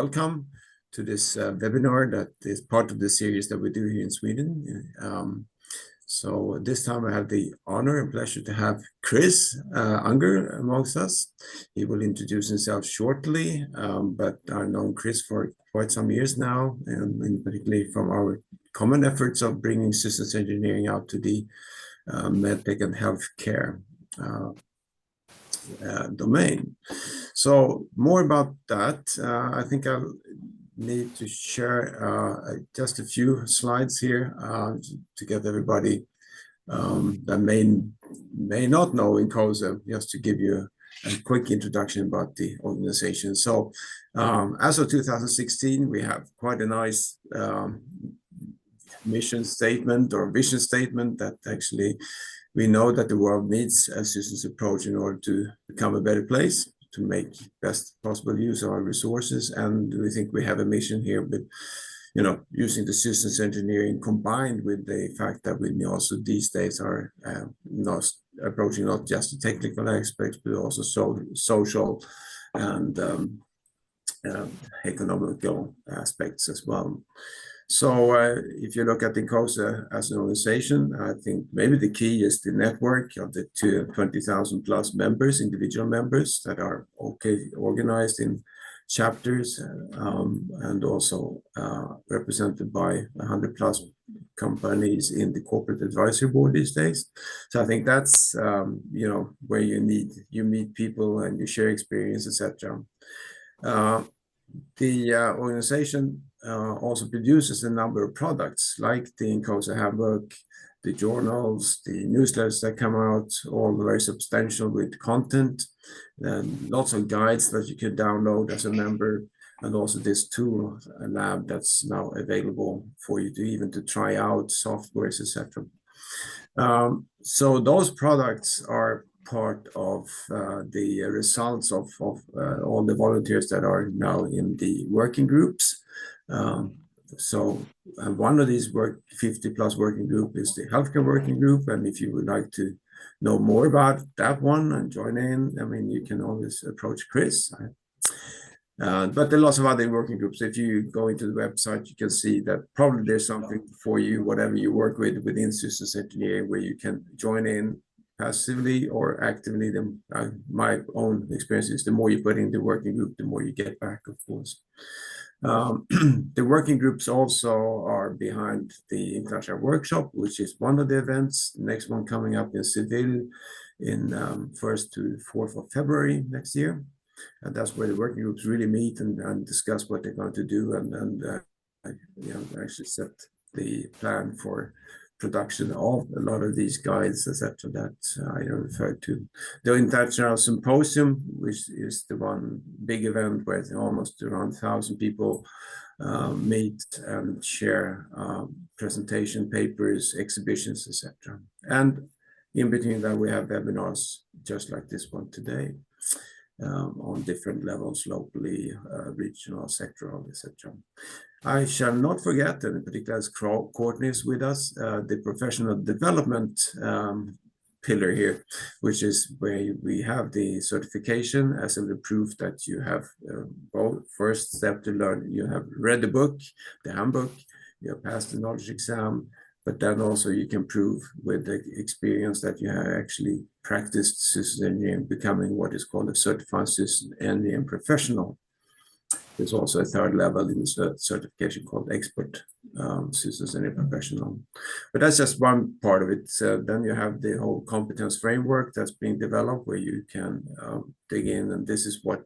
Welcome to this webinar that is part of the series that we do here in Sweden. So this time I have the honor and pleasure to have Chris Unger amongst us. He will introduce himself shortly, but I've known Chris for quite some years now, and particularly from our common efforts of bringing systems engineering out to the MedTech and healthcare domain. So more about that, I think I'll need to share just a few slides here to get everybody that may not know INCOSE, just to give you a quick introduction about the organization. So as of 2016, we have quite a nice mission statement or vision statement that actually we know that the world needs a systems approach in order to become a better place, to make best possible use of our resources. And we think we have a mission here with, using the systems engineering combined with the fact that we also these days are not approaching not just the technical aspects, but also social and economical aspects as well. So if you look at INCOSE as an organization, I think maybe the key is the network of the 20,000 plus members, individual members that are organized in chapters and also represented by 100 plus companies in the corporate advisory board these days. So I think that's where you meet people and you share experience, etc. The organization also produces a number of products like the INCOSE Handbook, the journals, the newsletters that come out, all very substantial with content, and lots of guides that you can download as a member, and also this tool lab that's now available for you to even to try out softwares, etc. So those products are part of the results of all the volunteers that are now in the working groups. So one of these 50 plus working group is the healthcare working group. And if you would like to know more about that one and join in, I mean, you can always approach Chris. But there are lots of other working groups. If you go into the website, you can see that probably there's something for you, whatever you work with within systems engineering, where you can join in passively or actively. My own experience is the more you put in the working group, the more you get back, of course. The working groups also are behind the International Workshop, which is one of the events. The next one coming up in Seville in 1st to 4th of February next year. And that's where the working groups really meet and discuss what they're going to do and actually set the plan for production of a lot of these guides, etc., that I referred to. The International Symposium, which is the one big event where almost around 1,000 people meet and share presentation papers, exhibitions, etc. And in between that, we have webinars just like this one today on different levels, locally, regional, sectoral, etc. I shall not forget, and in particular as Courtney is with us, the professional development pillar here, which is where we have the certification as a proof that you have both first step to learn, you have read the book, the handbook, you have passed the knowledge exam, but then also you can prove with the experience that you have actually practiced systems engineering, becoming what is called a certified systems engineering professional. There's also a third level in the certification called expert systems engineering professional. But that's just one part of it. Then you have the whole competence framework that's being developed where you can dig in, and this is what,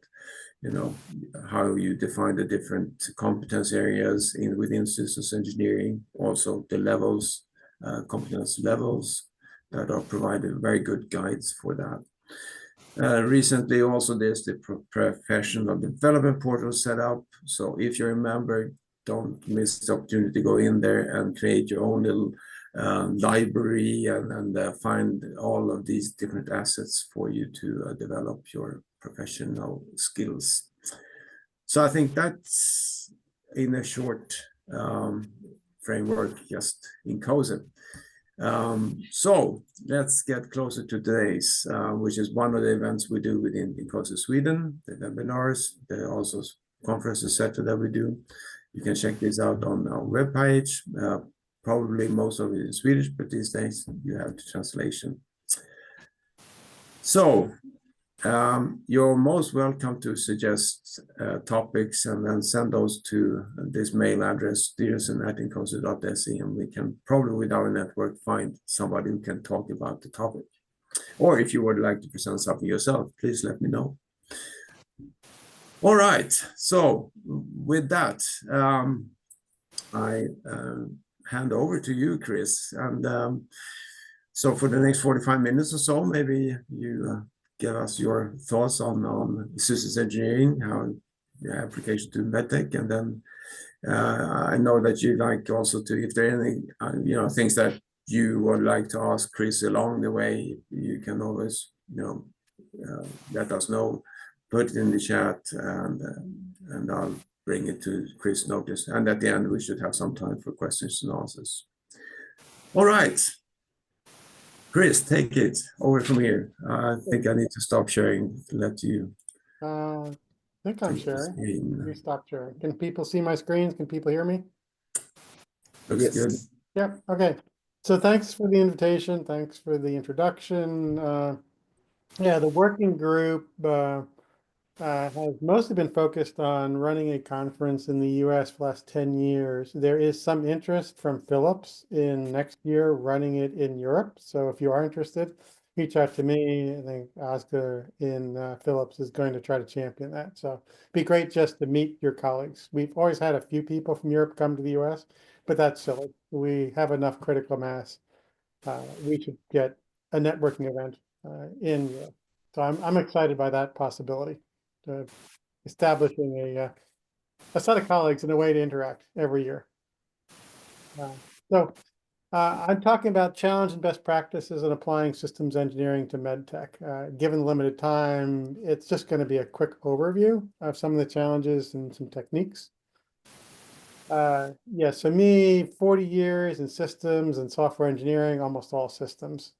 how you define the different competence areas within systems engineering, also the levels, competence levels that are provided, very good guides for that. Recently also there's the professional development portal set up. So if you're a member, don't miss the opportunity to go in there and create your own little library and find all of these different assets for you to develop your professional skills. So I think that's in a short framework, just INCOSE. So let's get closer to today's, which is one of the events we do within INCOSE Sweden, the webinars. There are also conference, etc. that we do. You can check this out on our webpage. Probably most of it in Swedish, but these days you have the translation. So you're most welcome to suggest topics and then send those to this mail address, styrelsen@incose.se, and we can probably with our network find somebody who can talk about the topic. Or if you would like to present something yourself, please let me know. All right, so with that, I hand over to you, Chris. And so for the next 45 minutes or so, maybe you give us your thoughts on systems engineering, how the application to MedTech, and then I know that you like also to, if there are any things that you would like to ask Chris along the way, you can always let us know, put it in the chat, and I'll bring it to Chris' notice. And at the end, we should have some time for questions and answers. All right. Chris, take it over from here. I think I need to stop sharing to let you. I think I'm sharing. Let me stop sharing. Can people see my screens? Can people hear me? Looks good. Yep. Okay. So thanks for the invitation. Thanks for the introduction. Yeah, the working group has mostly been focused on running a conference in the US for the last 10 years. There is some interest from Philips in next year running it in Europe. So if you are interested, reach out to me. I think Oscar in Philips is going to try to champion that. So it'd be great just to meet your colleagues. We've always had a few people from Europe come to the US, but that's silly. We have enough critical mass. We should get a networking event in Europe. So I'm excited by that possibility. Establishing a set of colleagues and a way to interact every year. So I'm talking about challenge and best practices in applying systems engineering to MedTech. Given limited time, it's just going to be a quick overview of some of the challenges and some techniques. Yeah, so me, 40 years in systems and software engineering, almost all systems.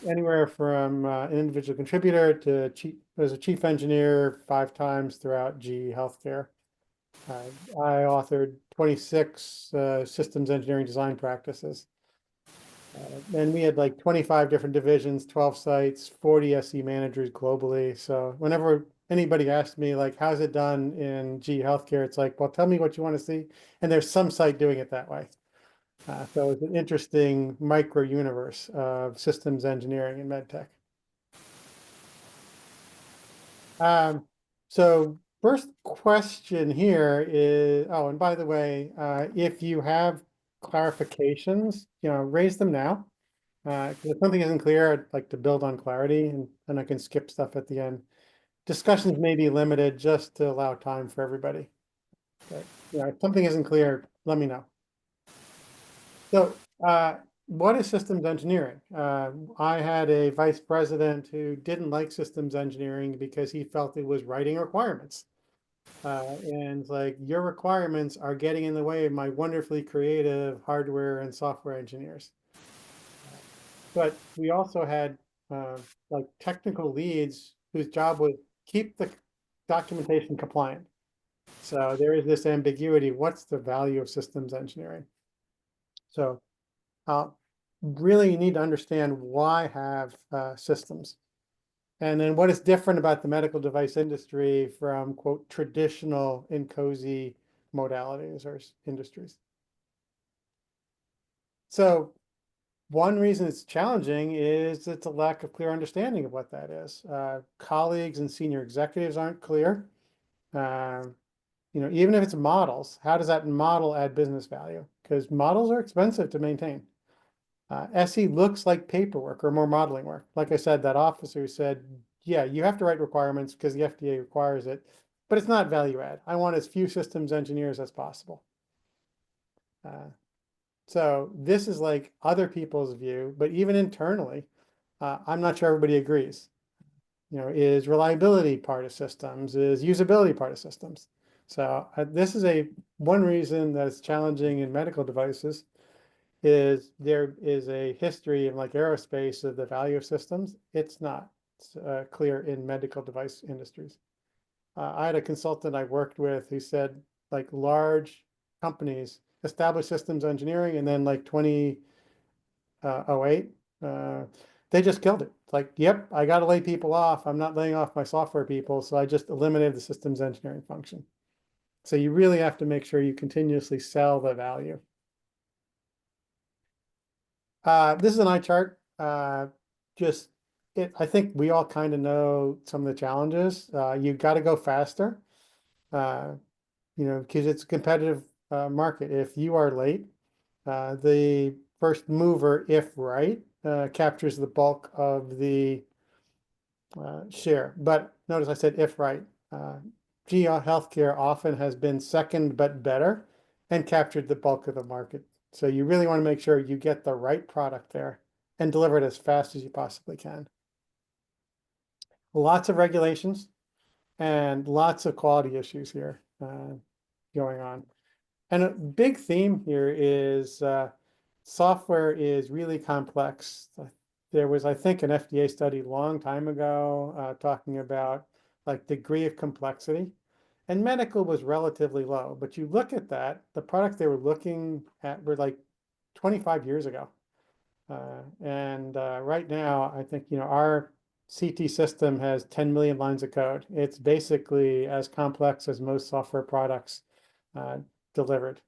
Anywhere from an individual contributor to as a chief engineer 5 times throughout GE Healthcare. I authored 26 systems engineering design practices. And we had like 25 different divisions, 12 sites, 40 SE managers globally. So whenever anybody asks me, like, how's it done in GE Healthcare? It's like, well, tell me what you want to see. And there's some site doing it that way. So it's an interesting micro universe of systems engineering in MedTech. So first question here is, oh, and by the way, if you have clarifications, raise them now. If something isn't clear, I'd like to build on clarity, and I can skip stuff at the end. Discussions may be limited just to allow time for everybody. But, if something isn't clear, let me know. So what is systems engineering? I had a vice president who didn't like systems engineering because he felt it was writing requirements. And like, your requirements are getting in the way of my wonderfully creative hardware and software engineers. But we also had like technical leads whose job was keep the documentation compliant. So there is this ambiguity. What's the value of systems engineering? So really you need to understand why have systems. And then what is different about the medical device industry from, quote, traditional INCOSE modalities or industries. So one reason it's challenging is it's a lack of clear understanding of what that is. Colleagues and senior executives aren't clear. Even if it's models, how does that model add business value? Because models are expensive to maintain. SE looks like paperwork or more modeling work. Like I said, that officer said, yeah, you have to write requirements because the FDA requires it, but it's not value add. I want as few systems engineers as possible. So this is like other people's view, but even internally, I'm not sure everybody agrees. Is reliability part of systems? Is usability part of systems? So this is one reason that it's challenging in medical devices is there is a history in like aerospace of the value of systems. It's not clear in medical device industries. I had a consultant I worked with who said like large companies, established systems engineering, and then like 2008, they just killed it. It's like, yep, I got to lay people off. I'm not laying off my software people, so I just eliminated the systems engineering function. So you really have to make sure you continuously sell the value. This is an eye chart. Just I think we all kind of know some of the challenges. You got to go faster, because it's a competitive market. If you are late, the first mover, if right, captures the bulk of the share. But notice I said if right. GE Healthcare often has been second but better and captured the bulk of the market. So you really want to make sure you get the right product there and deliver it as fast as you possibly can. Lots of regulations and lots of quality issues here going on. And a big theme here is software is really complex. There was, I think, an FDA study a long time ago talking about like degree of complexity. And medical was relatively low. But you look at that, the products they were looking at were like 25 years ago. Right now, I think, our CT system has 10 million lines of code. It's basically as complex as most software products delivered.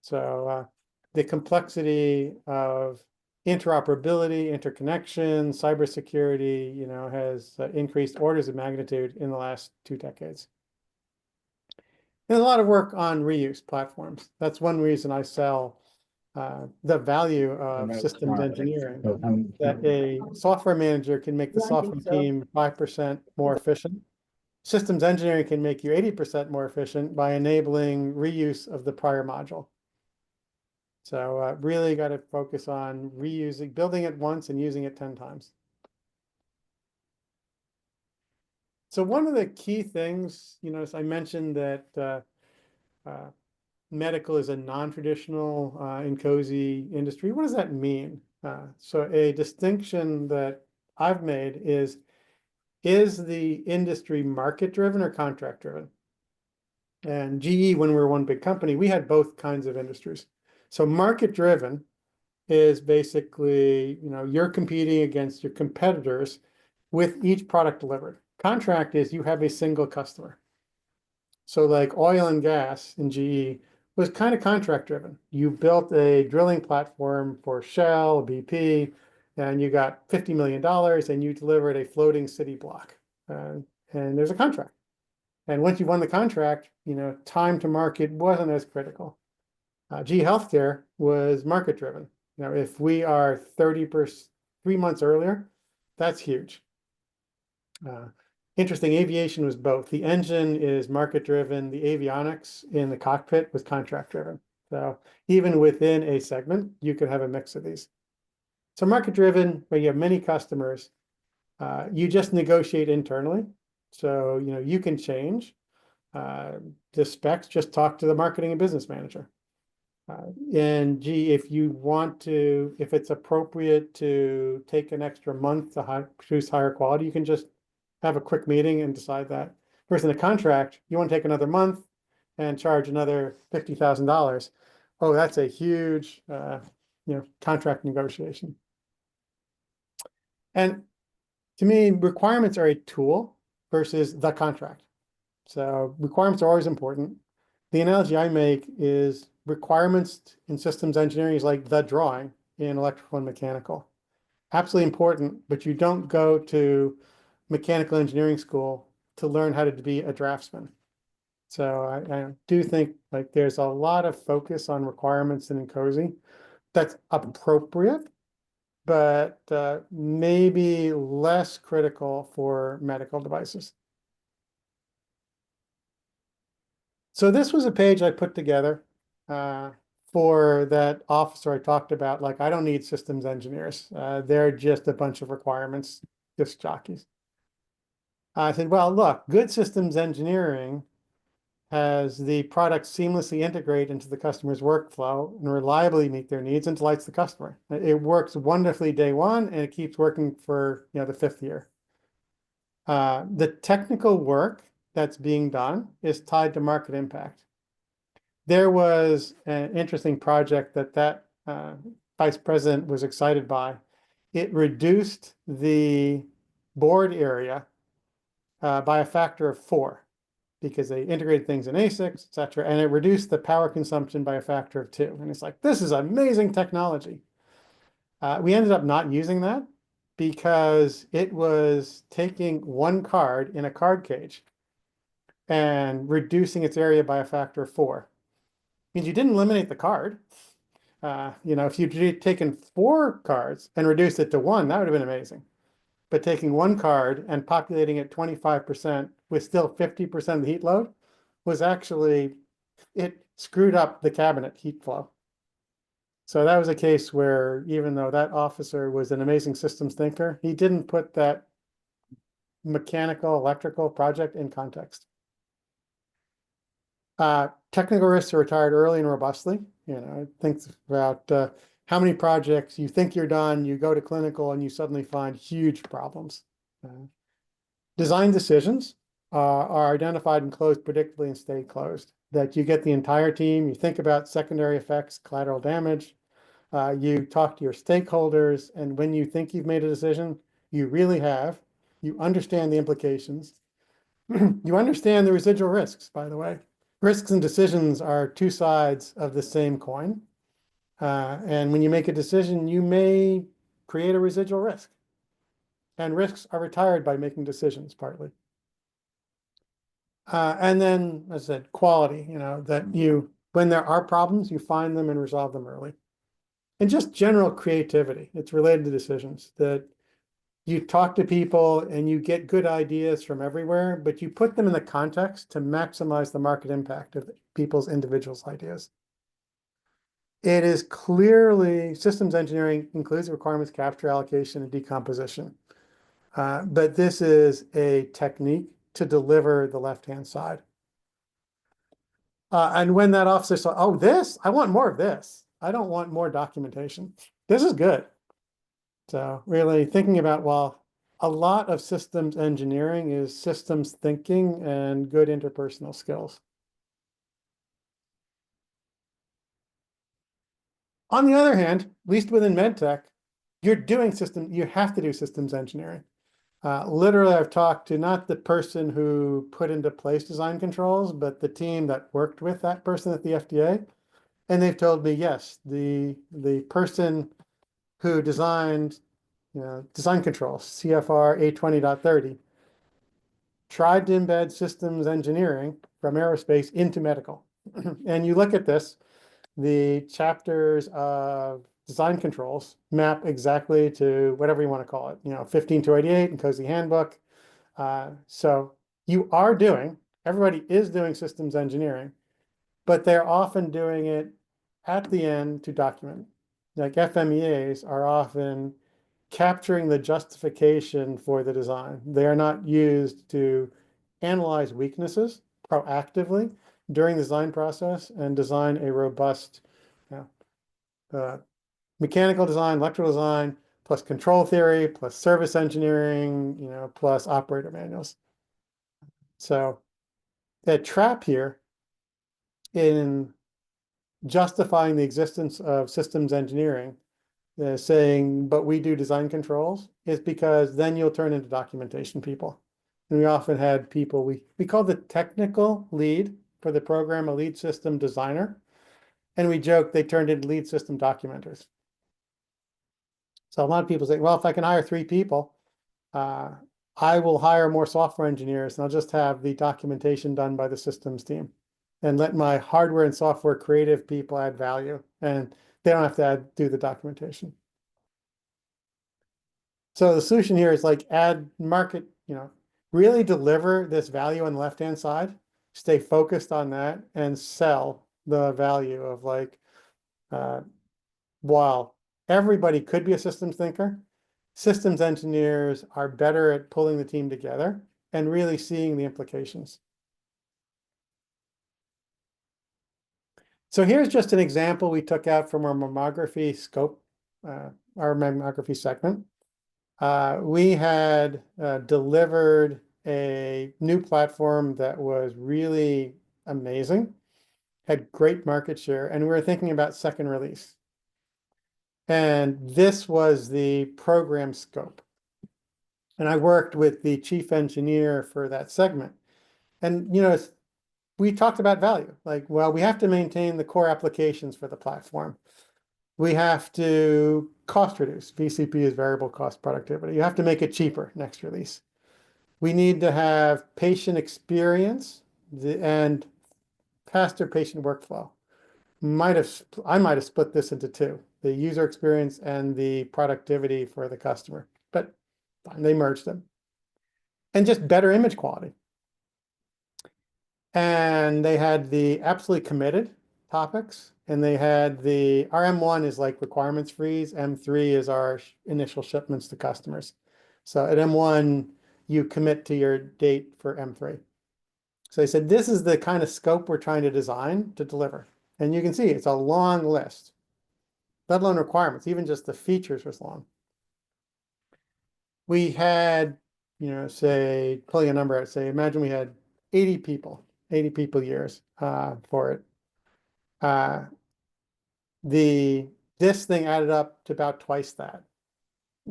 So the complexity of interoperability, interconnection, cybersecurity, has increased orders of magnitude in the last 2 decades. There's a lot of work on reuse platforms. That's one reason I sell the value of systems engineering, that a software manager can make the software team 5% more efficient. Systems engineering can make you 80% more efficient by enabling reuse of the prior module. So really got to focus on reusing, building it once and using it 10 times. So one of the key things, as I mentioned that medical is a non-traditional INCOSE industry. What does that mean? So a distinction that I've made is the industry market-driven or contract-driven? And GE, when we were one big company, we had both kinds of industries. So market-driven is basically, you're competing against your competitors with each product delivered. Contract is you have a single customer. So like oil and gas in GE was kind of contract driven. You built a drilling platform for Shell, BP, and you got $50 million and you delivered a floating city block. And there's a contract. And once you won the contract, time to market wasn't as critical. GE Healthcare was market driven. If we are 30%, 3 months earlier, that's huge. Interesting, aviation was both. The engine is market driven. The avionics in the cockpit was contract driven. So even within a segment, you could have a mix of these. So market driven, where you have many customers, you just negotiate internally. So, you can change the specs, just talk to the marketing and business manager. And if it's appropriate to take an extra month to produce higher quality, you can just have a quick meeting and decide that. Whereas in a contract, you want to take another month and charge another $50,000. Oh, that's a huge, contract negotiation. And to me, requirements are a tool versus the contract. So requirements are always important. The analogy I make is requirements in systems engineering is like the drawing in electrical and mechanical. Absolutely important, but you don't go to mechanical engineering school to learn how to be a draftsman. So I do think like there's a lot of focus on requirements in INCOSE. That's appropriate, but maybe less critical for medical devices. So this was a page I put together for that officer I talked about. Like, I don't need systems engineers. They're just a bunch of requirements, just jockeys. I said, well, look, good systems engineering has the product seamlessly integrate into the customer's workflow and reliably meet their needs and delights the customer. It works wonderfully day one, and it keeps working for the 5th year. The technical work that's being done is tied to market impact. There was an interesting project that vice president was excited by. It reduced the board area by a factor of 4 because they integrated things in ASICs, et cetera, and it reduced the power consumption by a factor of 2. And it's like, this is amazing technology. We ended up not using that because it was taking one card in a card cage and reducing its area by a factor of 4. Means you didn't eliminate the card. If you'd taken 4 cards and reduced it to 1, that would have been amazing. But taking 1 card and populating it 25% with still 50% of the heat load was actually, it screwed up the cabinet heat flow. So that was a case where even though that officer was an amazing systems thinker, he didn't put that mechanical, electrical project in context. Technical risks are retired early and robustly. Think about how many projects you think you're done, you go to clinical and you suddenly find huge problems. Design decisions are identified and closed predictably and stay closed. That you get the entire team, you think about secondary effects, collateral damage, you talk to your stakeholders, and when you think you've made a decision, you really have. You understand the implications. You understand the residual risks, by the way. Risks and decisions are 2 sides of the same coin. And when you make a decision, you may create a residual risk. And risks are retired by making decisions, partly. And then, as I said, quality, that when there are problems, you find them and resolve them early. And just general creativity. It's related to decisions, that you talk to people and you get good ideas from everywhere, but you put them in the context to maximize the market impact of people's individual ideas. It is clearly, systems engineering includes requirements capture, allocation, and decomposition. But this is a technique to deliver the left-hand side. And when that officer saw, oh, I want more of this. I don't want more documentation. This is good. So really thinking about, well, a lot of systems engineering is systems thinking and good interpersonal skills. On the other hand, at least within MedTech, you have to do systems engineering. Literally, I've talked to not the person who put into place design controls, but the team that worked with that person at the FDA. And they've told me, yes, the person who designed design controls, CFR 820.30, tried to embed systems engineering from aerospace into medical. And you look at this, the chapters of design controls map exactly to whatever you want to call it, 15288 INCOSE Handbook. So everybody is doing systems engineering, but they're often doing it at the end to document. Like FMEAs are often capturing the justification for the design. They are not used to analyze weaknesses proactively during the design process and design a robust mechanical design, electrical design, plus control theory, plus service engineering, plus operator manuals. So a trap here in justifying the existence of systems engineering, saying, but we do design controls, is because then you'll turn into documentation people. And we often had people, we call the technical lead for the program a lead system designer. And we joke they turned into lead system documenters. So a lot of people say, well, if I can hire 3 people, I will hire more software engineers and I'll just have the documentation done by the systems team and let my hardware and software creative people add value, and they don't have to do the documentation. So the solution here is like add market, really deliver this value on the left-hand side, stay focused on that, and sell the value of while everybody could be a systems thinker, systems engineers are better at pulling the team together and really seeing the implications. So here's just an example we took out from our mammography scope, our mammography segment. We had delivered a new platform that was really amazing, had great market share, and we were thinking about second release. And this was the program scope. And I worked with the chief engineer for that segment. And, we talked about value. Like, well, we have to maintain the core applications for the platform. We have to cost reduce. VCP is variable cost productivity. You have to make it cheaper next release. We need to have patient experience and faster patient workflow. I might have split this into two, the user experience and the productivity for the customer, but fine, they merged them. And just better image quality. And they had the absolutely committed topics, and they had our M1 is like requirements freeze, M3 is our initial shipments to customers. So at M1, you commit to your date for M3. So they said, this is the kind of scope we're trying to design to deliver. And you can see it's a long list, let alone requirements, even just the features was long. We had, say, pulling a number out, say, imagine we had 80 people years for it. This thing added up to about twice that.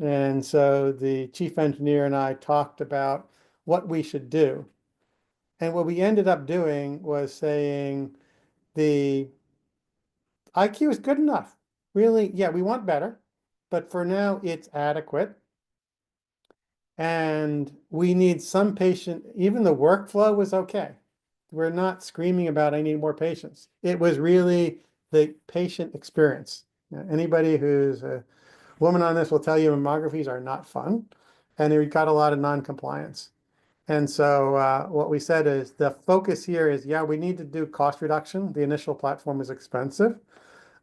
And so the chief engineer and I talked about what we should do. And what we ended up doing was saying the IQ is good enough. Really, yeah, we want better, but for now it's adequate. And we need some patient, even the workflow was okay. We're not screaming about, I need more patients. It was really the patient experience. Anybody who's a woman on this will tell you mammographies are not fun, and we got a lot of non-compliance. And so what we said is the focus here is, yeah, we need to do cost reduction. The initial platform is expensive,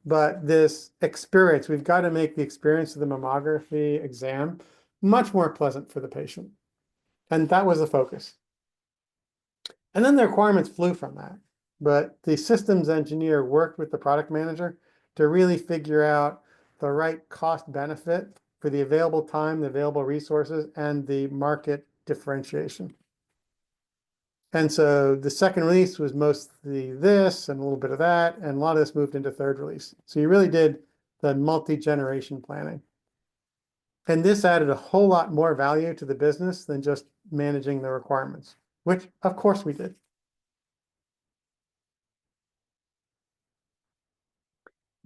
but this experience, we've got to make the experience of the mammography exam much more pleasant for the patient. And that was the focus. And then the requirements flew from that. But the systems engineer worked with the product manager to really figure out the right cost benefit for the available time, the available resources, and the market differentiation. And so the second release was mostly this and a little bit of that, and a lot of this moved into third release. So you really did the multi-generation planning. And this added a whole lot more value to the business than just managing the requirements, which of course we did.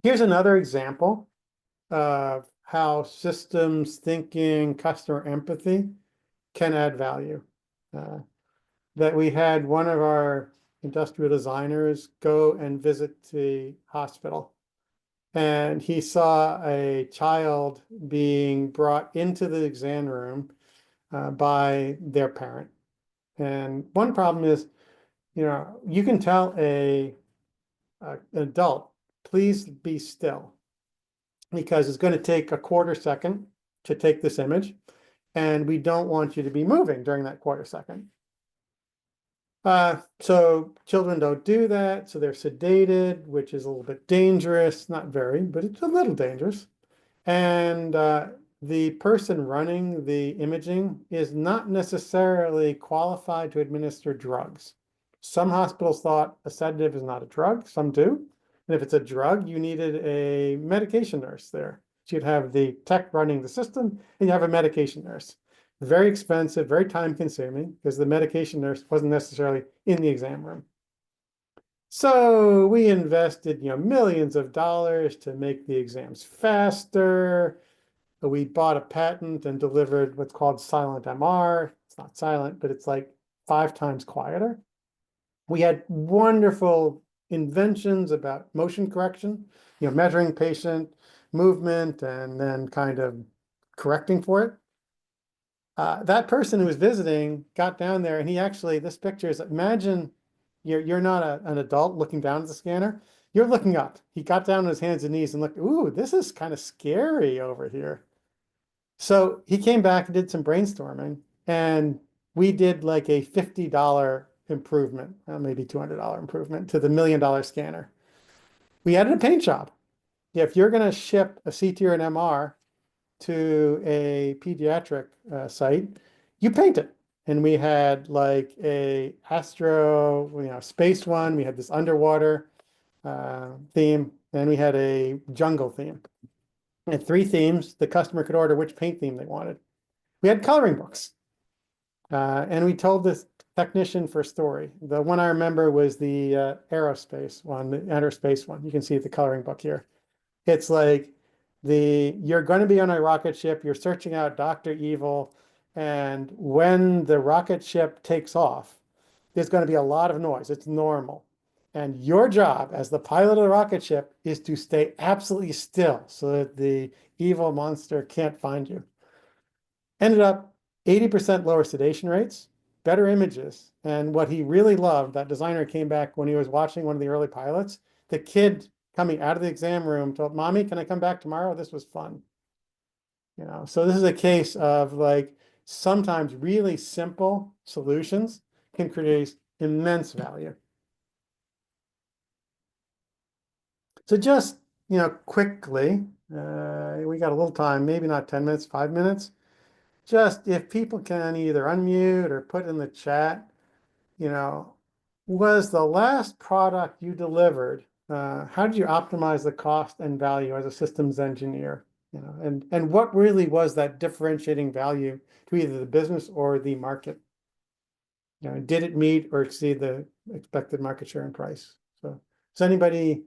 Here's another example of how systems thinking, customer empathy can add value. That we had one of our industrial designers go and visit the hospital. And he saw a child being brought into the exam room by their parent. And one problem is, you can tell an adult, please be still, because it's going to take a quarter second to take this image, and we don't want you to be moving during that quarter second. So children don't do that, so they're sedated, which is a little bit dangerous, not very, but it's a little dangerous. And the person running the imaging is not necessarily qualified to administer drugs. Some hospitals thought a sedative is not a drug, some do. And if it's a drug, you needed a medication nurse there. So you'd have the tech running the system, and you have a medication nurse. Very expensive, very time consuming, because the medication nurse wasn't necessarily in the exam room. So we invested, millions of dollars to make the exams faster. We bought a patent and delivered what's called silent MR. It's not silent, but it's like 5 times quieter. We had wonderful inventions about motion correction, measuring patient movement and then kind of correcting for it. That person who was visiting got down there, and he actually, this picture is, imagine you're not an adult looking down at the scanner. You're looking up. He got down on his hands and knees and looked, ooh, this is kind of scary over here. So he came back and did some brainstorming, and we did like a $50 improvement, maybe $200 improvement to the $1 million scanner. We added a paint job. Yeah, if you're going to ship a CT or an MR to a pediatric site, you paint it. And we had like a space one. We had this underwater theme, and we had a jungle theme. And 3 themes. The customer could order which paint theme they wanted. We had coloring books. And we told this technician for a story. The one I remember was the aerospace one, the outer space one. You can see the coloring book here. It's like you're going to be on a rocket ship, you're searching out Dr. Evil, and when the rocket ship takes off, there's going to be a lot of noise. It's normal. And your job as the pilot of the rocket ship is to stay absolutely still so that the evil monster can't find you. Ended up 80% lower sedation rates, better images. And what he really loved, that designer came back when he was watching one of the early pilots. The kid coming out of the exam room told, "Mommy, can I come back tomorrow? This was fun." So this is a case of like sometimes really simple solutions can create immense value. So just, quickly, we got a little time, maybe not 10 minutes, 5 minutes. Just if people can either unmute or put in the chat, was the last product you delivered, how did you optimize the cost and value as a systems engineer? And what really was that differentiating value to either the business or the market? Did it meet or exceed the expected market share and price? So does anybody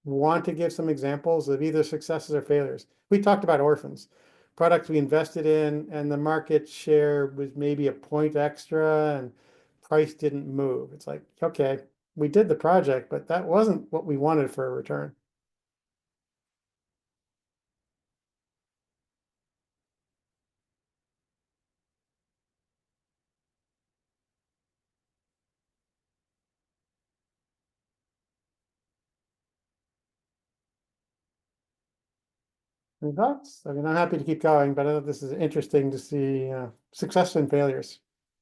want to give some examples of either successes or failures? We talked about orphans, products we invested in, and the market share was maybe a point extra and price didn't move. It's like, okay, we did the project, but that wasn't what we wanted for a return. Any thoughts? I mean, I'm happy to keep going, but I thought this is interesting to see success and failures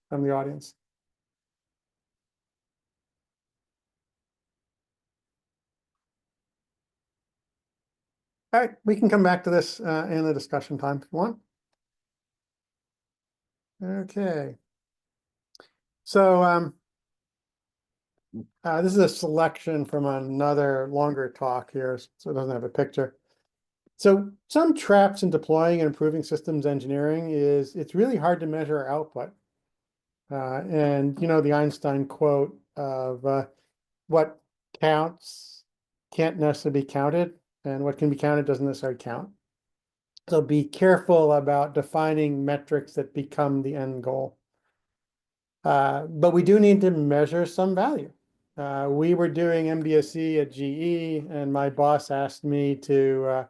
from the audience. All right, we can come back to this in the discussion time if you want. Okay. So this is a selection from another longer talk here, so it doesn't have a picture. So some traps in deploying and improving systems engineering is it's really hard to measure output. And the Einstein quote of what counts can't necessarily be counted, and what can be counted doesn't necessarily count. So be careful about defining metrics that become the end goal. But we do need to measure some value. We were doing MBSE at GE, and my boss asked me to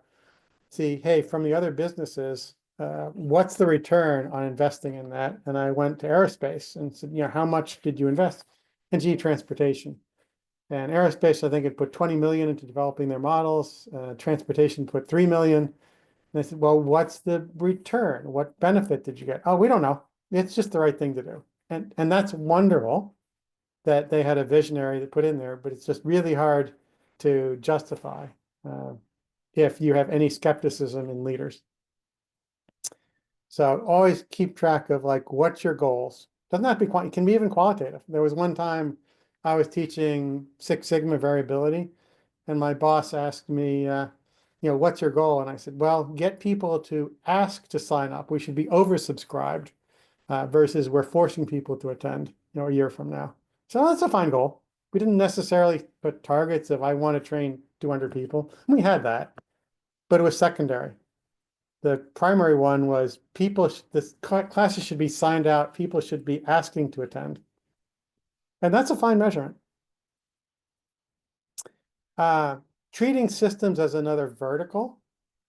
see, hey, from the other businesses, what's the return on investing in that? And I went to aerospace and said, how much did you invest in GE Transportation? And aerospace, I think it put 20 million into developing their models. Transportation put 3 million. And I said, well, what's the return? What benefit did you get? Oh, we don't know. It's just the right thing to do. And that's wonderful that they had a visionary that put in there, but it's just really hard to justify if you have any skepticism in leaders. So always keep track of like, what's your goals? Doesn't have to be it can be even qualitative. There was one time I was teaching Six Sigma variability, and my boss asked me, what's your goal? And I said, well, get people to ask to sign up. We should be oversubscribed versus we're forcing people to attend, a year from now. So that's a fine goal. We didn't necessarily put targets of I want to train 200 people. We had that, but it was secondary. The primary one was classes should be signed out. People should be asking to attend. And that's a fine measurement. Treating systems as another vertical,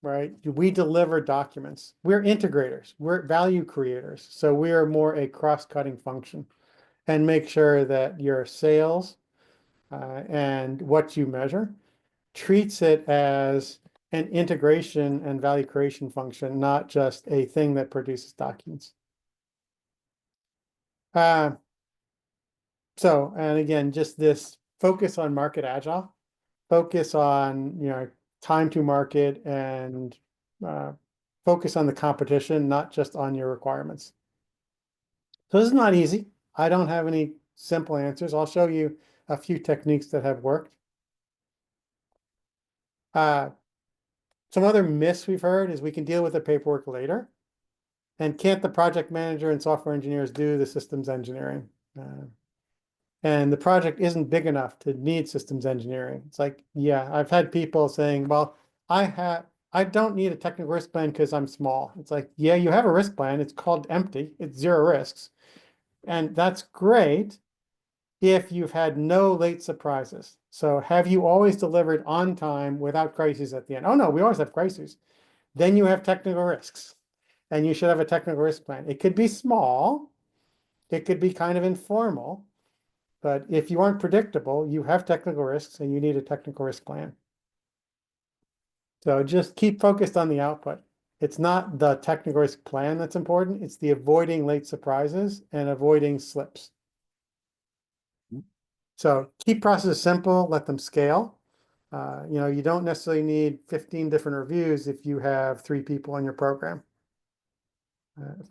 right? We deliver documents. We're integrators. We're value creators. So we are more a cross-cutting function, and make sure that your sales and what you measure treats it as an integration and value creation function, not just a thing that produces documents. And again, just this focus on market agile, focus on, time to market, and focus on the competition, not just on your requirements. So this is not easy. I don't have any simple answers. I'll show you a few techniques that have worked. Some other myths we've heard is we can deal with the paperwork later. And can't the project manager and software engineers do the systems engineering? And the project isn't big enough to need systems engineering. It's like, yeah, I've had people saying, well, I don't need a technical risk plan because I'm small. It's like, yeah, you have a risk plan. It's called empty. It's zero risks. And that's great if you've had no late surprises. So have you always delivered on time without crises at the end? Oh no, we always have crises. Then you have technical risks. And you should have a technical risk plan. It could be small. It could be kind of informal. But if you aren't predictable, you have technical risks and you need a technical risk plan. So just keep focused on the output. It's not the technical risk plan that's important. It's the avoiding late surprises and avoiding slips. So keep processes simple, let them scale. You don't necessarily need 15 different reviews if you have 3 people on your program.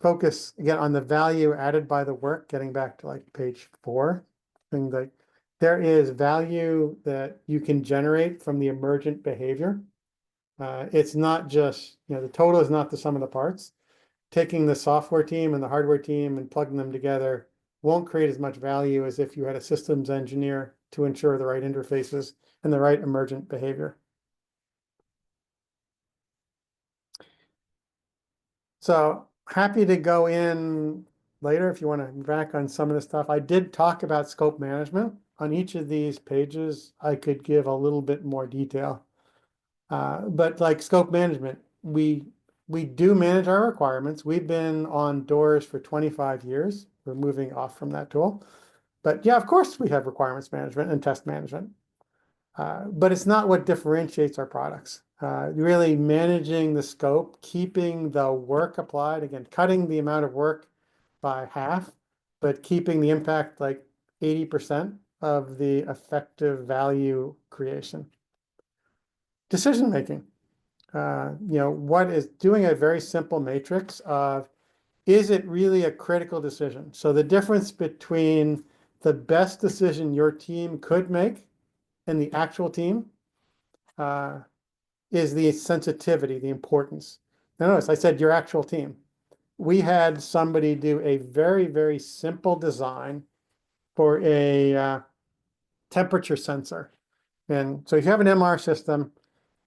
Focus again on the value added by the work, getting back to like page 4. Thing that there is value that you can generate from the emergent behavior. It's not just, the total is not the sum of the parts. Taking the software team and the hardware team and plugging them together won't create as much value as if you had a systems engineer to ensure the right interfaces and the right emergent behavior. So happy to go in later if you want to back on some of the stuff. I did talk about scope management. On each of these pages, I could give a little bit more detail. But like scope management, we do manage our requirements. We've been on Doors for 25 years. We're moving off from that tool. But yeah, of course we have requirements management and test management. But it's not what differentiates our products. Really managing the scope, keeping the work applied, again, cutting the amount of work by half, but keeping the impact like 80% of the effective value creation. Decision making. What is doing a very simple matrix of, is it really a critical decision? So the difference between the best decision your team could make and the actual team is the sensitivity, the importance. Now notice I said your actual team. We had somebody do a very, very simple design for a temperature sensor. And so if you have an MR system,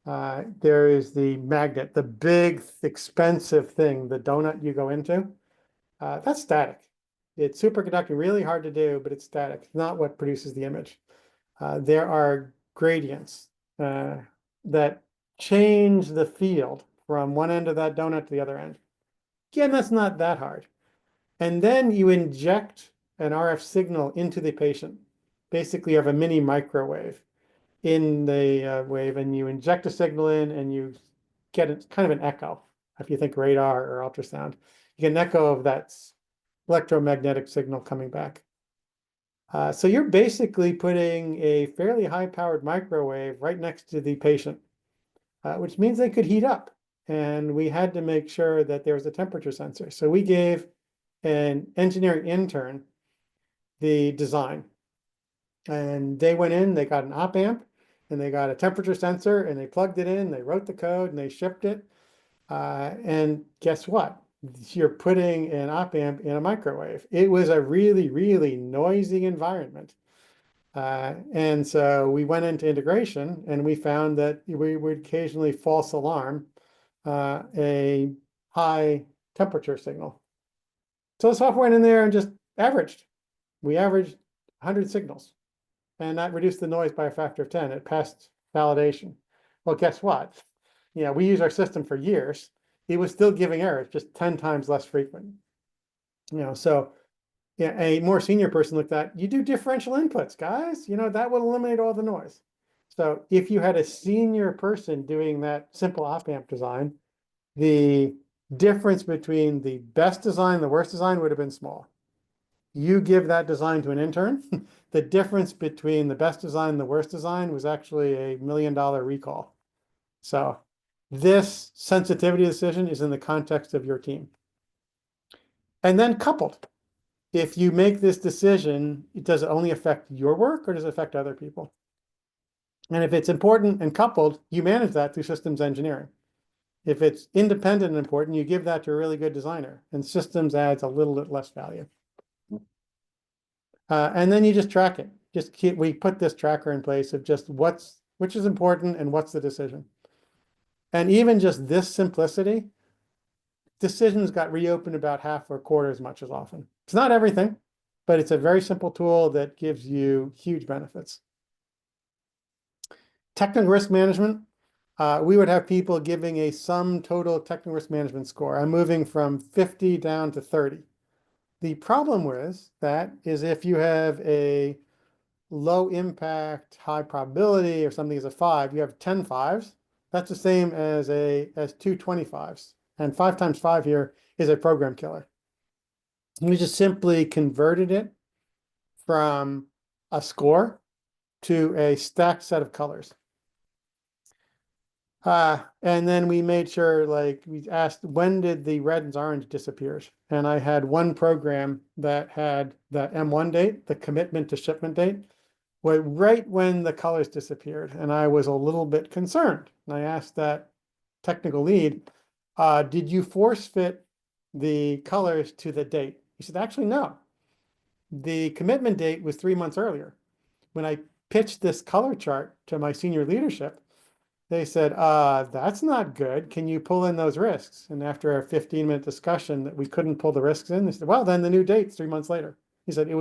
there is the magnet, the big, expensive thing, the donut you go into. That's static. It's superconducting, really hard to do, but it's static. It's not what produces the image. There are gradients that change the field from one end of that donut to the other end. Again, that's not that hard. And then you inject an RF signal into the patient. Basically, you have a mini microwave in the wave, and you inject a signal in, and you get kind of an echo. If you think radar or ultrasound, you get an echo of that electromagnetic signal coming back. So you're basically putting a fairly high-powered microwave right next to the patient, which means they could heat up. And we had to make sure that there was a temperature sensor. So we gave an engineering intern the design. And they went in, they got an op amp, and they got a temperature sensor, and they plugged it in, they wrote the code, and they shipped it. And guess what? You're putting an op amp in a microwave. It was a really, really noisy environment. And so we went into integration, and we found that we would occasionally false alarm a high temperature signal. So the software went in there and just averaged. We averaged 100 signals, and that reduced the noise by a factor of 10. It passed validation. Well, guess what? We use our system for years. It was still giving errors, just 10 times less frequent. So a more senior person looked at, you do differential inputs, guys. That would eliminate all the noise. So if you had a senior person doing that simple op amp design, the difference between the best design and the worst design would have been small. You give that design to an intern, the difference between the best design and the worst design was actually a $1 million recall. So this sensitivity decision is in the context of your team. And then coupled. if you make this decision, does it only affect your work or does it affect other people? And if it's important and coupled, you manage that through systems engineering. If it's independent and important, you give that to a really good designer, and systems adds a little bit less value. And then you just track it. We put this tracker in place of just which is important and what's the decision. And even just this simplicity, decisions got reopened about half or a quarter as much as often. It's not everything, but it's a very simple tool that gives you huge benefits. Technical risk management, we would have people giving a sum total technical risk management score. I'm moving from 50 down to 30. The problem with that is if you have a low impact, high probability or something is a 5, you have 10 5s. That's the same as two 25s. And 5 times 5 here is a program killer. We just simply converted it from a score to a stacked set of colors. And then we made sure, like, we asked, when did the red and orange disappear? And I had one program that had the M1 date, the commitment to shipment date, right when the colors disappeared. And I was a little bit concerned. And I asked that technical lead, did you force fit the colors to the date? He said, actually, no. The commitment date was 3 months earlier. When I pitched this color chart to my senior leadership, they said, that's not good. Can you pull in those risks? And after a 15-minute discussion that we couldn't pull the risks in, they said, well, then the new date's 3 months later. He said it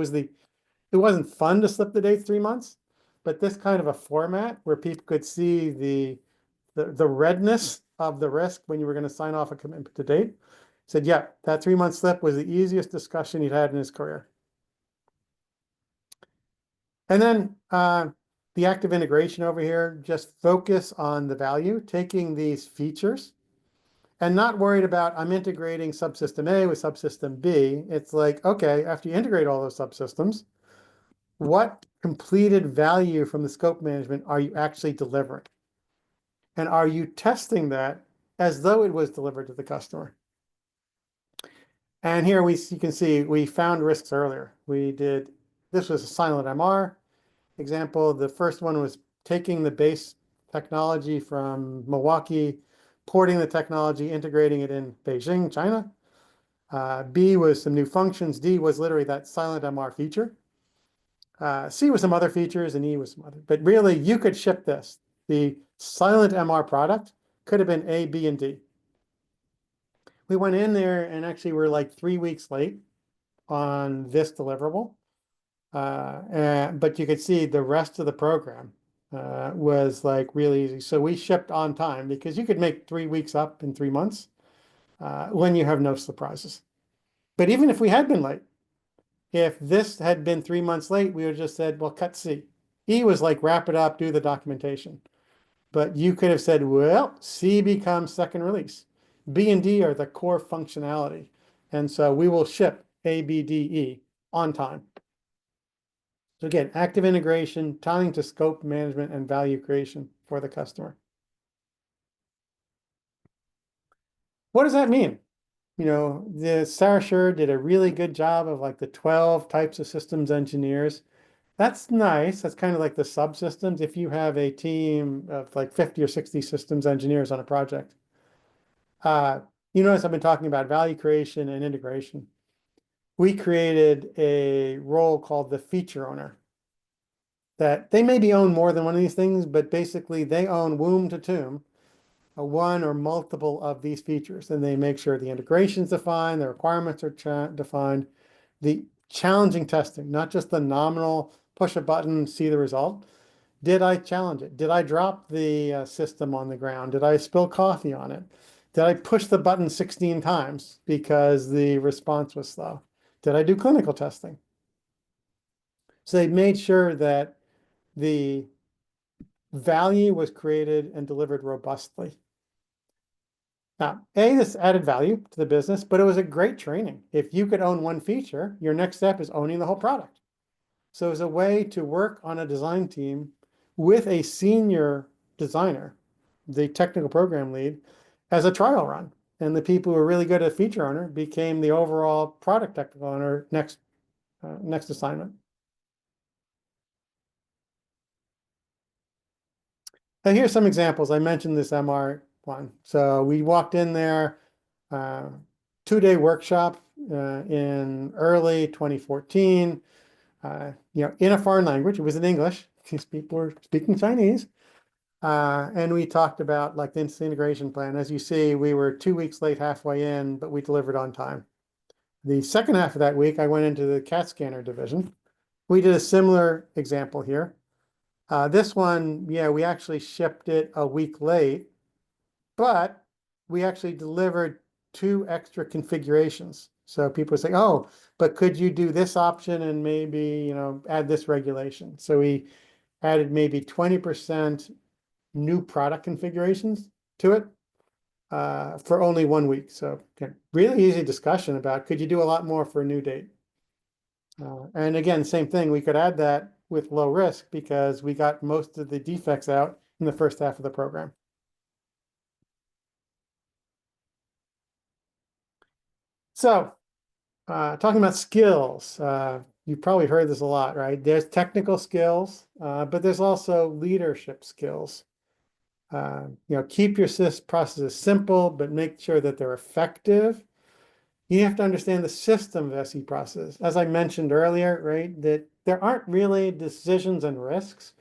wasn't fun to slip the dates 3 months, but this kind of a format where people could see the redness of the risk when you were going to sign off a commitment to date. Said, yeah, that 3-month slip was the easiest discussion he'd had in his career. And then the active integration over here, just focus on the value, taking these features and not worried about I'm integrating subsystem A with subsystem B. It's like, okay, after you integrate all those subsystems, what completed value from the scope management are you actually delivering? And are you testing that as though it was delivered to the customer? And here you can see we found risks earlier. This was a silent MR example. The first one was taking the base technology from Milwaukee, porting the technology, integrating it in Beijing, China. B was some new functions. D was literally that silent MR feature. C was some other features, and E was some other. But really, you could ship this. The silent MR product could have been A, B, and D. We went in there and actually were like 3 weeks late on this deliverable. But you could see the rest of the program was like really easy. So we shipped on time because you could make 3 weeks up in 3 months when you have no surprises. But even if we had been late, if this had been 3 months late, we would have just said, well, cut C. E was like, wrap it up, do the documentation. But you could have said, well, C becomes second release. B and D are the core functionality. And so we will ship A, B, D, E on time. So again, active integration, tying to scope management and value creation for the customer. What does that mean? You know, the Sarah Sher did a really good job of like the 12 types of systems engineers. That's nice. That's kind of like the subsystems if you have a team of like 50 or 60 systems engineers on a project. You notice I've been talking about value creation and integration. We created a role called the feature owner that they maybe own more than one of these things, but basically they own womb to tomb one or multiple of these features, and they make sure the integration's defined, the requirements are defined, the challenging testing, not just the nominal push a button, see the result. Did I challenge it? Did I drop the system on the ground? Did I spill coffee on it? Did I push the button 16 times because the response was slow? Did I do clinical testing? So they made sure that the value was created and delivered robustly. Now, this added value to the business, but it was a great training. If you could own one feature, your next step is owning the whole product. So it was a way to work on a design team with a senior designer, the technical program lead, as a trial run. And the people who were really good at feature owner became the overall product technical owner next next assignment. And here's some examples. I mentioned this MR one. So we walked in there, 2-day workshop in early 2014, in a foreign language. It was in English. These people were speaking Chinese. And we talked about like the integration plan. As you see, we were 2 weeks late halfway in, but we delivered on time. The second half of that week, I went into the CAT scanner division. We did a similar example here. This one, yeah, we actually shipped it a week late, but we actually delivered 2 extra configurations. So people say, oh, but could you do this option and maybe, add this regulation? So we added maybe 20% new product configurations to it for only 1 week. So really easy discussion about could you do a lot more for a new date? And again, same thing, we could add that with low risk because we got most of the defects out in the first half of the program. So talking about skills, you've probably heard this a lot, right? There's technical skills, but there's also leadership skills. Keep your processes simple, but make sure that they're effective. You have to understand the system of SE process. As I mentioned earlier, right, that there aren't really decisions and risks.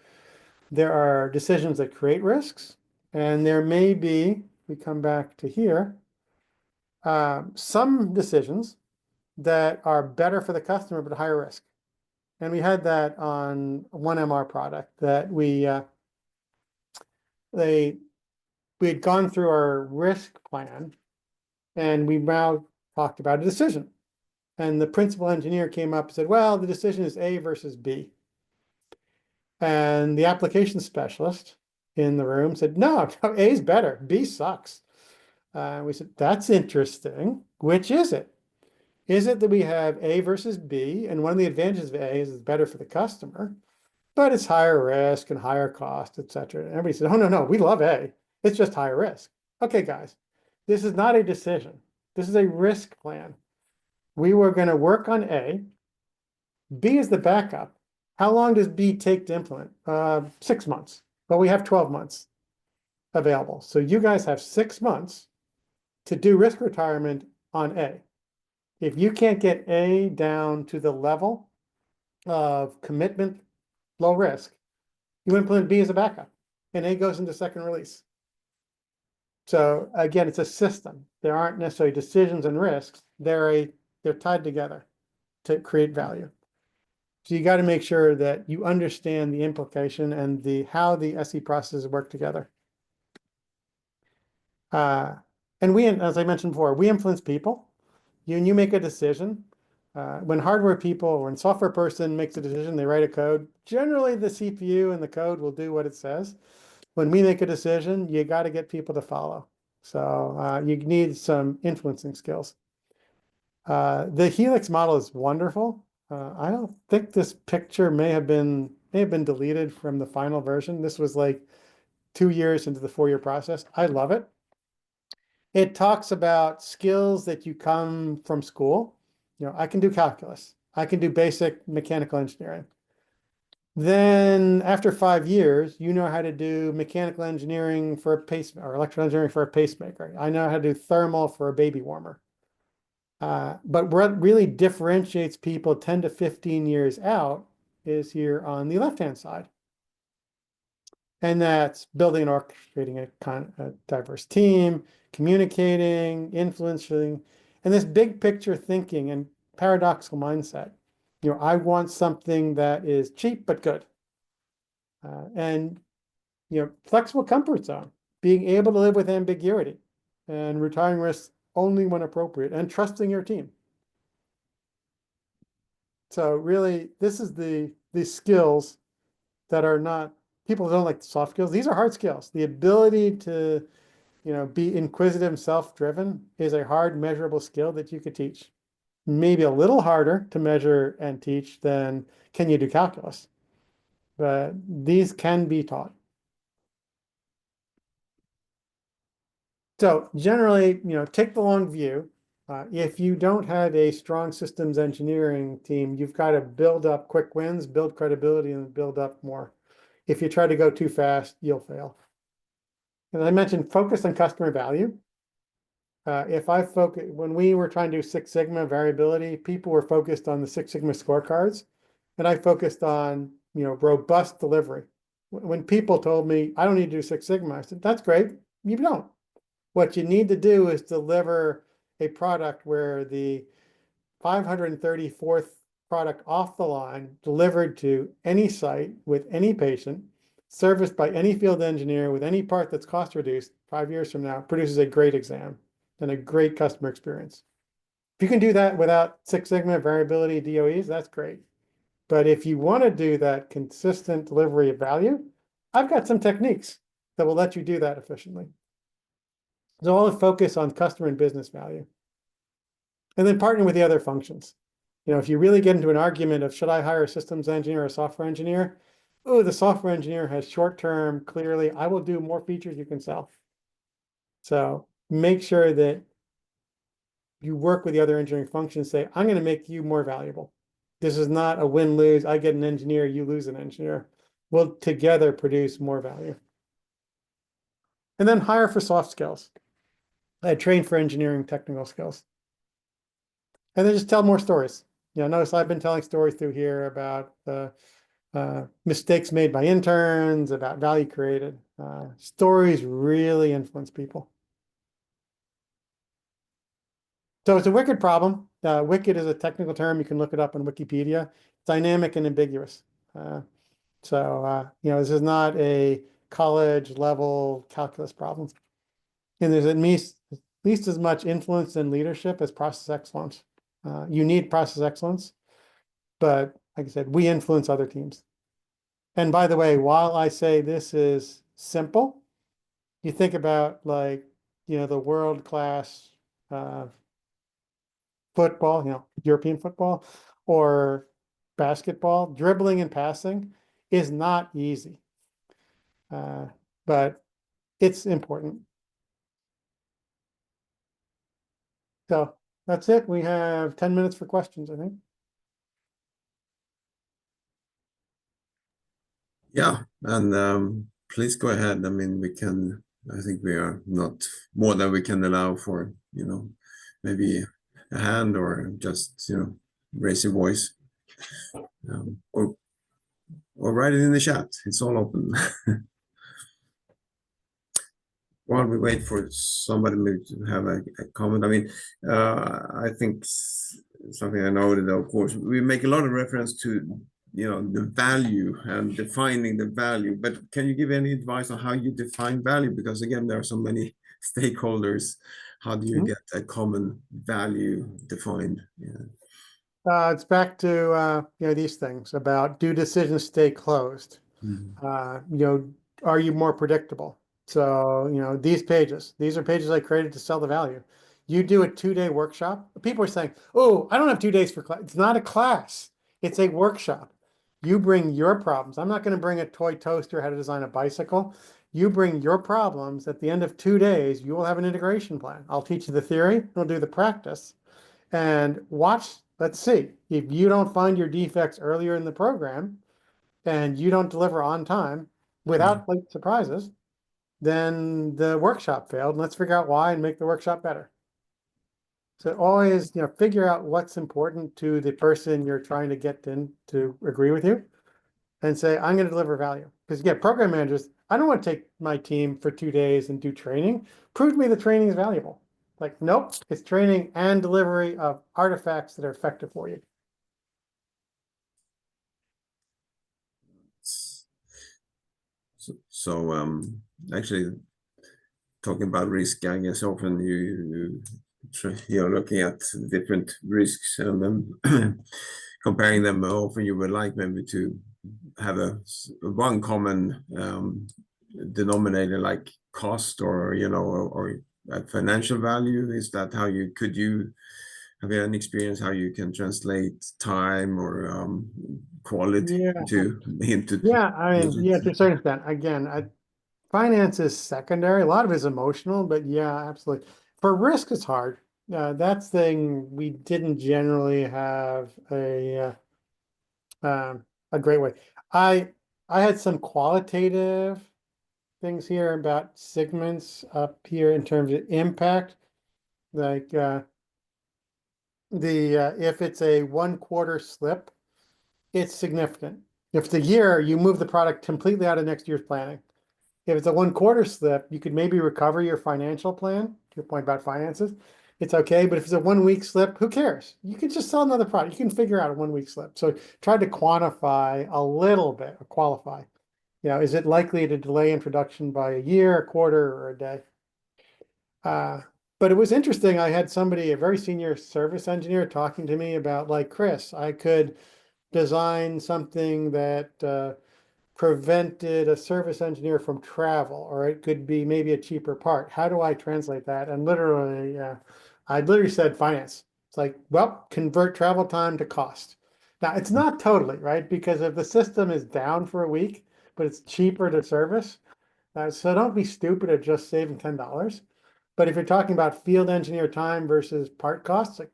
There are decisions that create risks, and there may be, we come back to here, some decisions that are better for the customer but higher risk. And we had that on one MR product that we had gone through our risk plan, and we now talked about a decision. And the principal engineer came up and said, well, the decision is A versus B. And the application specialist in the room said, no, A is better. B sucks. We said, that's interesting. Which is it? Is it that we have A versus B? And one of the advantages of A is it's better for the customer, but it's higher risk and higher cost, et cetera. And everybody said, oh, no, we love A. It's just higher risk. Okay, guys, this is not a decision. This is a risk plan. We were going to work on A. B is the backup. How long does B take to implement? 6 months. But we have 12 months available. So you guys have 6 months to do risk retirement on A. If you can't get A down to the level of commitment, low risk, you implement B as a backup, and A goes into second release. So again, it's a system. There aren't necessarily decisions and risks. They're tied together to create value. So you got to make sure that you understand the implication and how the SE processes work together. And as I mentioned before, we influence people. You make a decision. When hardware people or when software person makes a decision, they write a code. Generally, the CPU and the code will do what it says. When we make a decision, you got to get people to follow. So you need some influencing skills. The Helix model is wonderful. I don't think this picture may have been deleted from the final version. This was like 2 years into the 4-year process. I love it. It talks about skills that you come from school. I can do calculus. I can do basic mechanical engineering. Then after 5 years, you know how to do mechanical engineering for a pacemaker or electrical engineering for a pacemaker. I know how to do thermal for a baby warmer. But what really differentiates people 10 to 15 years out is here on the left-hand side. And that's building and orchestrating a diverse team, communicating, influencing, and this big picture thinking and paradoxical mindset. I want something that is cheap but good. And flexible comfort zone, being able to live with ambiguity and retiring risks only when appropriate and trusting your team. So really, this is the skills that are not, people don't like the soft skills. These are hard skills. The ability to, be inquisitive and self-driven is a hard measurable skill that you could teach. Maybe a little harder to measure and teach than can you do calculus, but these can be taught. So generally, take the long view. If you don't have a strong systems engineering team, you've got to build up quick wins, build credibility, and build up more. If you try to go too fast, you'll fail. And I mentioned focus on customer value. If I focus, when we were trying to do Six Sigma variability, people were focused on the Six Sigma scorecards, and I focused on, robust delivery. When people told me I don't need to do Six Sigma, I said, that's great. You don't. What you need to do is deliver a product where the 534th product off the line delivered to any site with any patient, serviced by any field engineer with any part that's cost reduced 5 years from now, produces a great exam and a great customer experience. If you can do that without Six Sigma variability DOEs, that's great. But if you want to do that consistent delivery of value, I've got some techniques that will let you do that efficiently. So all focus on customer and business value. And then partner with the other functions. If you really get into an argument of should I hire a systems engineer or a software engineer? Oh, the software engineer has short-term, clearly, I will do more features you can sell. So make sure that you work with the other engineering functions, say, I'm going to make you more valuable. This is not a win-lose. I get an engineer, you lose an engineer. We'll together produce more value. And then hire for soft skills. Train for engineering technical skills. And then just tell more stories. Notice I've been telling stories through here about mistakes made by interns, about value created. Stories really influence people. So it's a wicked problem. Wicked is a technical term. You can look it up on Wikipedia. Dynamic and ambiguous. This is not a college level calculus problem. And there's at least as much influence in leadership as process excellence. You need process excellence, but like I said, we influence other teams. And by the way, while I say this is simple, you think about the world-class football, European football or basketball, dribbling and passing is not easy, but it's important. So that's it. We have 10 minutes for questions, I think. Yeah, and please go ahead. I mean, I think we are not more than we can allow for, maybe a hand or just, raise your voice. Or write it in the chat. It's all open. While we wait for somebody maybe to have a comment, I mean, I think something I noted, of course, we make a lot of reference to, the value and defining the value, but can you give any advice on how you define value? Because again, there are so many stakeholders. How do you get a common value defined? Yeah. It's back to these things about, do decisions stay closed? Are you more predictable? So these are pages I created to sell the value. You do a 2-day workshop. People are saying, oh, I don't have 2 days for class. It's not a class, it's a workshop. You bring your problems. I'm not going to bring a toy toaster, how to design a bicycle. You bring your problems. At the end of 2 days, you will have an integration plan. I'll teach you the theory, we'll do the practice, and watch. Let's see, if you don't find your defects earlier in the program and you don't deliver on time without late surprises, then the workshop failed. And let's figure out why and make the workshop better. So always, figure out what's important to the person you're trying to get to agree with you and say, I'm going to deliver value. Because again, program managers, I don't want to take my team for 2 days and do training. Prove to me the training is valuable. Nope, it's training and delivery of artifacts that are effective for you. So actually talking about risk, I guess often you're looking at different risks and then comparing them. Often you would like maybe to have one common denominator like cost or or financial value. Is that how you have you an experience how you can translate time or quality into I mean, to a certain extent. Again, finance is secondary. A lot of it is emotional, but yeah, absolutely. For risk, it's hard. That's thing we didn't generally have a great way. I I had some qualitative things here about segments up here in terms of impact, like if it's a 1 quarter slip, it's significant. If it's a year, you move the product completely out of next year's planning. If it's a 1 quarter slip, you could maybe recover your financial plan, to your point about finances. It's okay, but if it's a 1 week slip, who cares? You can just sell another product. You can figure out a 1 week slip. So try to quantify a little bit, or qualify. Is it likely to delay introduction by a year, a quarter, or a day? But it was interesting. I had somebody, a very senior service engineer, talking to me about, like, Chris, I could design something that prevented a service engineer from travel, or it could be maybe a cheaper part. How do I translate that? And literally, I literally said finance. It's like, well, convert travel time to cost. Now, it's not totally, right? Because if the system is down for a week, but it's cheaper to service, so don't be stupid at just saving $10. But if you're talking about field engineer time versus part costs, like,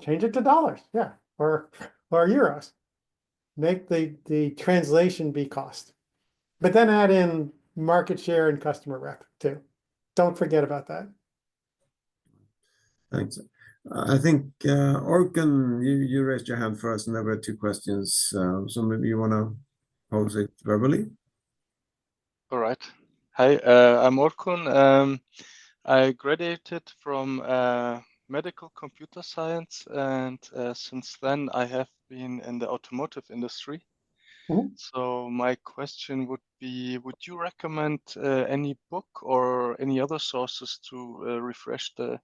change it to dollars, yeah, or euros. Make the translation be cost. But then add in market share and customer rep too. Don't forget about that. Thanks. I think Orkun, you raised your hand first, and there were two questions. So maybe you want to pose it verbally. All right. Hi, I'm Orkun. I graduated from medical computer science, and since then I have been in the automotive industry. Mhm. So my question would be, would you recommend any book or any other sources to refresh the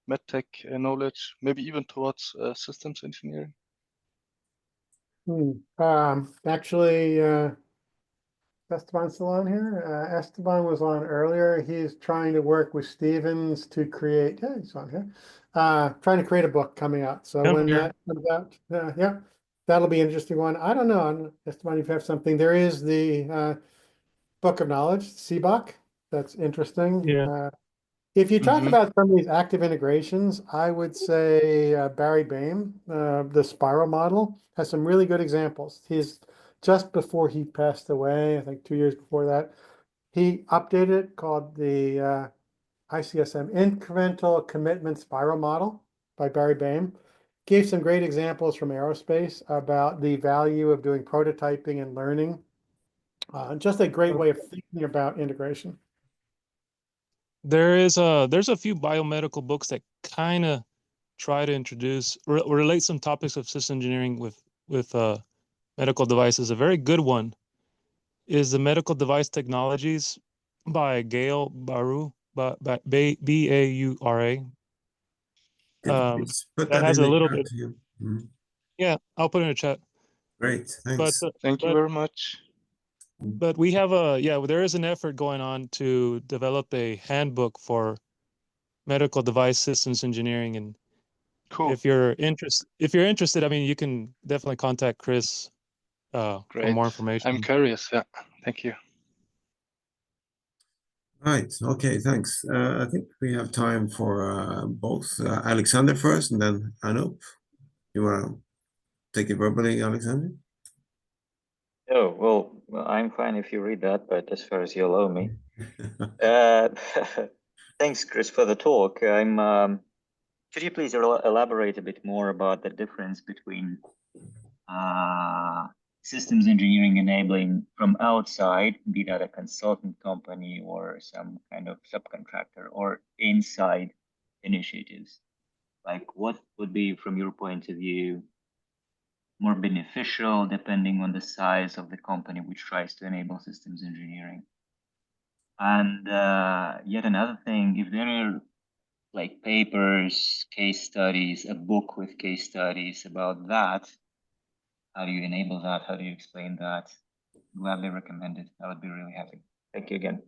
MedTech knowledge, maybe even towards systems engineering? Actually, Esteban's still on here. Esteban was on earlier. He's trying to work with Stevens to create, yeah, he's on here. Trying to create a book coming out. So I'm when here. that comes out, yeah, that'll be an interesting one. I don't know, Esteban, if you have something. There is the Book of Knowledge, CBOK. That's interesting. Yeah. If you talk Mhm. about some of these active integrations, I would say Barry Bain, the spiral model, has some really good examples. He's just before he passed away, I think 2 years before that, he updated it called the ICSM Incremental Commitment Spiral Model by Barry Bain. Gave some great examples from aerospace about the value of doing prototyping and learning. Just a great way of thinking about integration. There's a few biomedical books that kind of try to introduce relate some topics of system engineering with medical devices. A very good one is the Medical Device Technologies by Gail Baru, Baura. Could you please put That that has in a the little chat bit. here? Mhm. Yeah, I'll put it in a chat. Great, But thanks. Thank you but very much. but we have there is an effort going on to develop a handbook for medical device systems engineering, and Cool. if you're interested, I mean, you can definitely contact Chris for Great. more I'm information. curious. Yeah. Thank you. Right, okay, thanks. I think we have time for both Alexander first and then Anup. You want to take it verbally, Alexander? Oh, well, I'm fine if you read that, but as far as you allow me. Uh, Thanks, Chris, for the talk. Could you please elaborate a bit more about the difference between systems engineering enabling from outside, be that a consultant company or some kind of subcontractor, or inside initiatives? Like, what would be, from your point of view, more beneficial depending on the size of the company which tries to enable systems engineering? And yet another thing, if there are like papers, case studies, a book with case studies about that, how do you enable that? How do you explain that? Gladly recommend it. I would be really happy. Thank you again.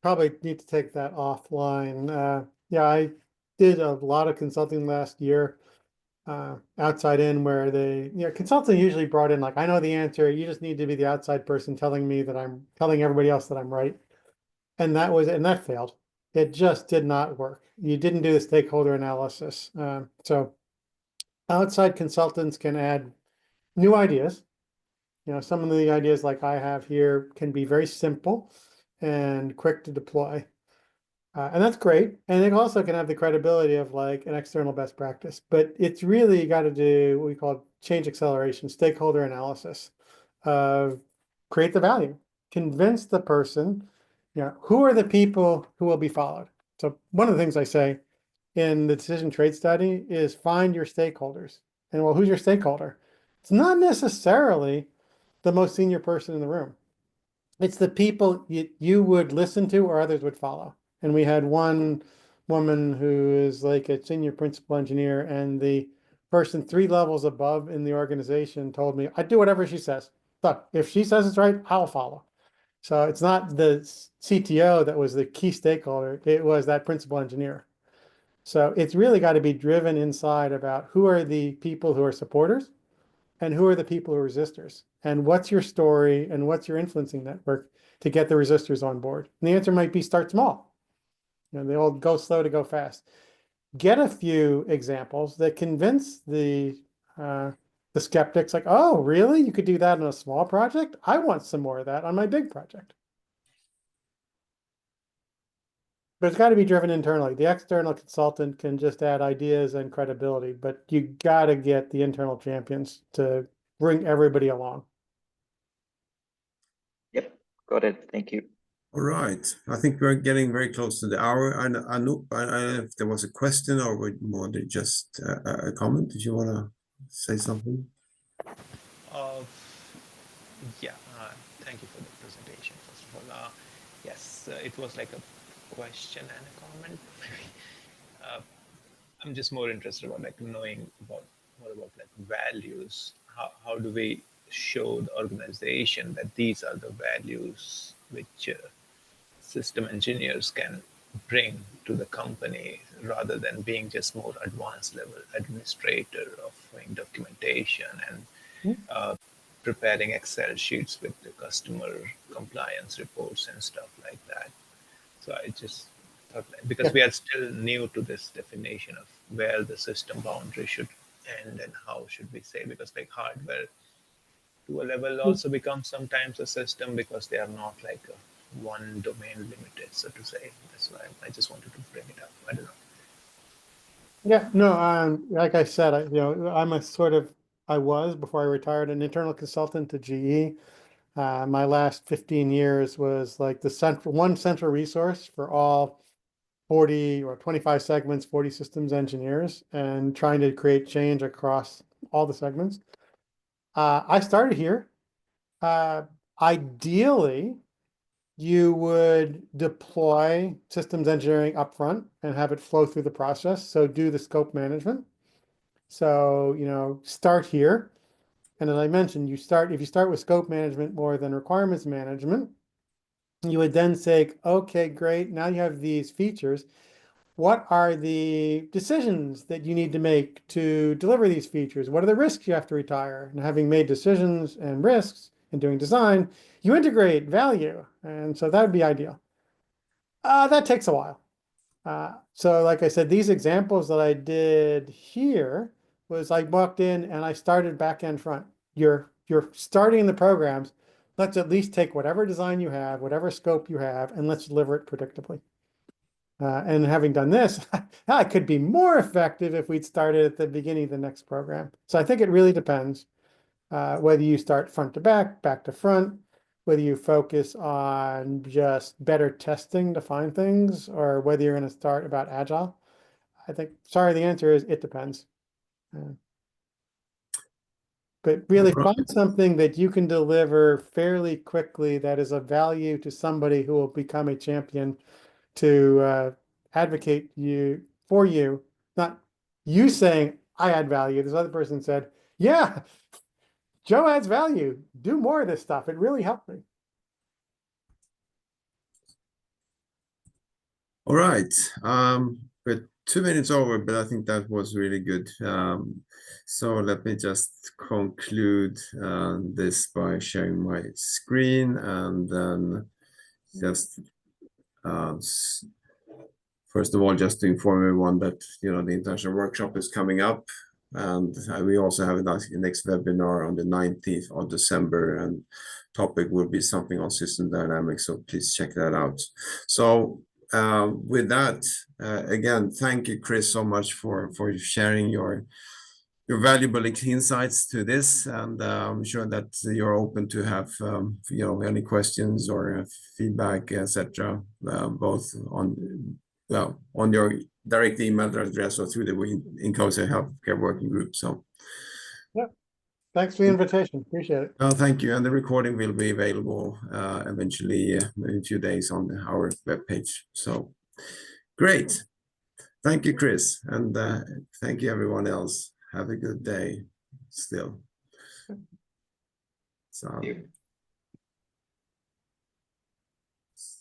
Probably need to take that offline. Yeah, I did a lot of consulting last year, outside in, where consulting usually brought in, like, I know the answer, you just need to be the outside person telling me that I'm telling everybody else that I'm right. And that failed. It just did not work. You didn't do the stakeholder analysis. So outside consultants can add new ideas. You know, some of the ideas like I have here can be very simple and quick to deploy. And that's great. And it also can have the credibility of like an external best practice. But it's really got to do what we call change acceleration, stakeholder analysis of create the value, convince the person, you know, who are the people who will be followed. So one of the things I say in the decision trade study is find your stakeholders. And well, who's your stakeholder? It's not necessarily the most senior person in the room. It's the people you would listen to or others would follow. And we had one woman who is like a senior principal engineer, and the person 3 levels above in the organization told me, I do whatever she says. Look, if she says it's right, I'll follow. So it's not the CTO that was the key stakeholder, it was that principal engineer. So it's really got to be driven inside about who are the people who are supporters and who are the people who are resistors, and what's your story and what's your influencing network to get the resistors on board. And the answer might be start small. You know, they all go slow to go fast. Get a few examples that convince the skeptics, like, oh, really? You could do that in a small project? I want some more of that on my big project. But it's got to be driven internally. The external consultant can just add ideas and credibility, but you got to get the internal champions to bring everybody along. Yep, got it. Thank you. All right. I think we're getting very close to the hour. I don't know if there was a question or more than just a comment. Did you want to say something? Yeah, thank you for the presentation, first of all. Yes, it was like a question and a comment. I'm just more interested about like knowing about more about like values. How do we show the organization that these are the values which system engineers can bring to the company, rather than being just more advanced level administrator of doing documentation and preparing Excel sheets with the customer compliance reports and stuff like that. So I just thought, because we are still new to this definition of where the system boundary should end and how should we say, because like hardware to a level also becomes sometimes a system because they are not like one domain limited, so to say. That's why I just wanted to bring it up. I don't know. Yeah, no, like I said, I was before I retired an internal consultant to GE. My last 15 years was like the one central resource for all 40 or 25 segments, 40 systems engineers, and trying to create change across all the segments. I started here. Ideally, you would deploy systems engineering upfront and have it flow through the process. So do the scope management. So, you know, start here. And as I mentioned, if you start with scope management more than requirements management, you would then say, okay, great. Now you have these features. What are the decisions that you need to make to deliver these features? What are the risks you have to retire? And having made decisions and risks and doing design, you integrate value. And so that would be ideal. That takes a while. So like I said, these examples that I did here was I walked in and I started back end front. You're starting the programs. Let's at least take whatever design you have, whatever scope you have, and let's deliver it predictably. And having done this, I could be more effective if we'd started at the beginning of the next program. So I think it really depends whether you start front to back to front, whether you focus on just better testing to find things, or whether you're going to start about agile. I think, sorry, the answer is it depends. But really find something that you can deliver fairly quickly that is of value to somebody who will become a champion to advocate for you, not you saying, I add value. This other person said, yeah, Joe adds value. Do more of this stuff. It really helped me. All right. We're 2 minutes over, but I think that was really good. So let me just conclude this by sharing my screen and then just first of all, just to inform everyone that the international workshop is coming up, and we also have a next webinar on the 19th of December, and topic will be something on system dynamics. So please check that out. So with that, again, thank you, Chris, so much for sharing your valuable insights to this, and I'm sure that you're open to have any questions or feedback, etc. Both on your direct email address or through the INCOSE Healthcare Working Group. So yeah, thanks for the invitation. Appreciate it. Thank you, and the recording will be available eventually in a few days on our webpage. So great. Thank you, Chris, and thank you, everyone else. Have a good day still. So.